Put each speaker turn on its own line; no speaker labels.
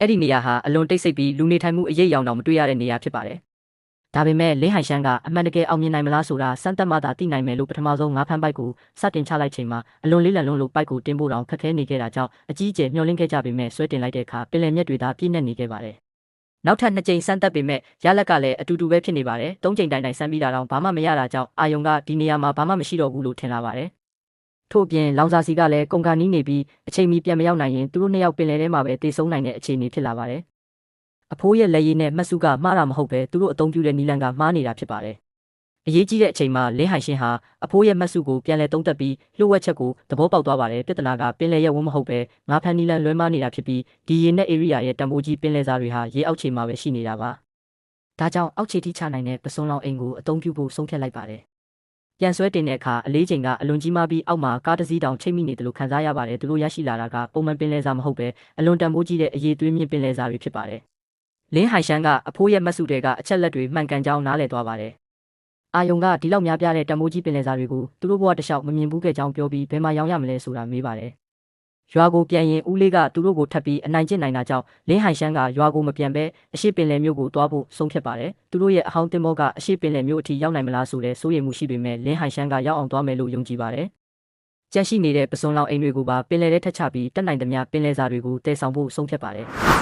အဲ့ဒီနေရာဟာအလွန်တိတ်ဆိတ်ပြီးလူနေထိုင်မှုအရေးအယောင်တောင်မတွေ့ရတဲ့နေရာဖြစ်ပါတယ်။ဒါပေမဲ့လင်းဟိုင်ရှမ်းကအမှန်တကယ်အောင်မြင်နိုင်မလားဆိုတာစမ်းသပ်မှသာသိနိုင်မယ်လို့ပထမဆုံးငါးဖမ်းပိုက်ကိုစတင်ချလိုက်ချိန်မှာအလွန်လေးလံလွန်းလို့ပိုက်ကိုတင်ဖို့တောင်ခက်ခဲနေခဲ့တာကြောင့်အကြီးအကျယ်မျှော်လင့်ခဲ့ကြပေမဲ့ဆွဲတင်လိုက်တဲ့အခါပင်လယ်မြက်တွေသာပြည့်နှက်နေခဲ့ပါတယ်။နောက်ထပ်2ကြိမ်စမ်းသပ်ပေမဲ့ရလက်ကလည်းအတူတူပဲဖြစ်နေပါတယ်။3ကြိမ်တိုင်စမ်းပြီးတာတောင်ဘာမှမရတာကြောင့်အာယုံကဒီနေရာမှာဘာမှမရှိတော့ဘူးလို့ထင်လာပါတယ်။ထို့ပြင်လောင်စာစီကလည်းကုန်ကန်နီးနေပြီးအချိန်မီပြန်မရောက်နိုင်ရင်သူတို့2ယောက်ပင်လယ်ထဲမှာပဲတေဆုံးနိုင်တဲ့အခြေအနေဖြစ်လာပါတယ်။အဖိုးရဲ့လက်ရည်နဲ့မှတ်စုကမှားတာမဟုတ်ပဲသူတို့အသုံးပြုတဲ့နီလန်ကမှားနေတာဖြစ်ပါတယ်။အရေးကြီးတဲ့အချိန်မှာလင်းဟိုင်ရှင်းဟာအဖိုးရဲ့မှတ်စုကိုပြန်လဲသုံးသက်ပြီးလှုပ်ဝက်ချက်ကိုသဘောပေါက်သွားပါတယ်။ပြဿနာကပင်လယ်ရဲ့ဝန်းမဟုတ်ပဲငါးဖမ်းနီလန်လွဲမှားနေတာဖြစ်ပြီးဒီရေနဲ့ area ရဲ့တံမိုးကြီးပင်လယ်စာတွေဟာရေအောက်ခြေမှာပဲရှိနေတာပါ။ဒါကြောင့်အောက်ခြေထိချနိုင်တဲ့ပစွန်လောင်အိမ်ကိုအသုံးပြုဖို့ဆုံးဖြတ်လိုက်ပါတယ်။ပြန်ဆွဲတင်တဲ့အခါအလေးချိန်ကအလွန်ကြီးမားပြီးအောက်မှာကားတစ်စီးတောင်ချိတ်မိနေတယ်လို့ခန်းစားရပါတယ်။သူတို့ရရှိလာတာကပုံမှန်ပင်လယ်စာမဟုတ်ပဲအလွန်တန်ဖိုးကြီးတဲ့အရေးသွေးမြင့်ပင်လယ်စာတွေဖြစ်ပါတယ်။လင်းဟိုင်ရှမ်းကအဖိုးရဲ့မှတ်စုတွေကအချက်လက်တွေမှန်ကန်ကြောင်းနားလည်သွားပါတယ်။အာယုံကဒီလောက်များပြားတဲ့တံမိုးကြီးပင်လယ်စာတွေကိုသူတို့ဘဝတစ်လျှောက်မမြင်ဘူးခဲ့ကြောင်းပြောပြီးဘယ်မှာရောင်းရမလဲဆိုတာမေးပါတယ်။ရွာကိုပြန်ရင်ဦးလေးကသူတို့ကိုထပ်ပြီးအနိုင်ကျင့်နိုင်တာကြောင့်လင်းဟိုင်ရှမ်းကရွာကိုမပြန်ဘဲအရှိပင်လယ်မြို့ကိုတွားဖို့ဆုံးဖြတ်ပါတယ်။သူတို့ရဲ့အဟောင်းတင်မောကအရှိပင်လယ်မြို့အထိရောက်နိုင်မလားဆိုတဲ့စိုးရိမ်မှုရှိပေမဲ့လင်းဟိုင်ရှမ်းကရောက်အောင်သွားမယ်လို့ယုံကြည်ပါတယ်။ကြန့်ရှိနေတဲ့ပစွန်လောင်အိမ်တွေကိုပါပင်လယ်ထဲထက်ချပြီးတက်နိုင်သမျှပင်လယ်စာတွေကိုတည်ဆောင်ဖို့ဆုံးဖြတ်ပါတယ်။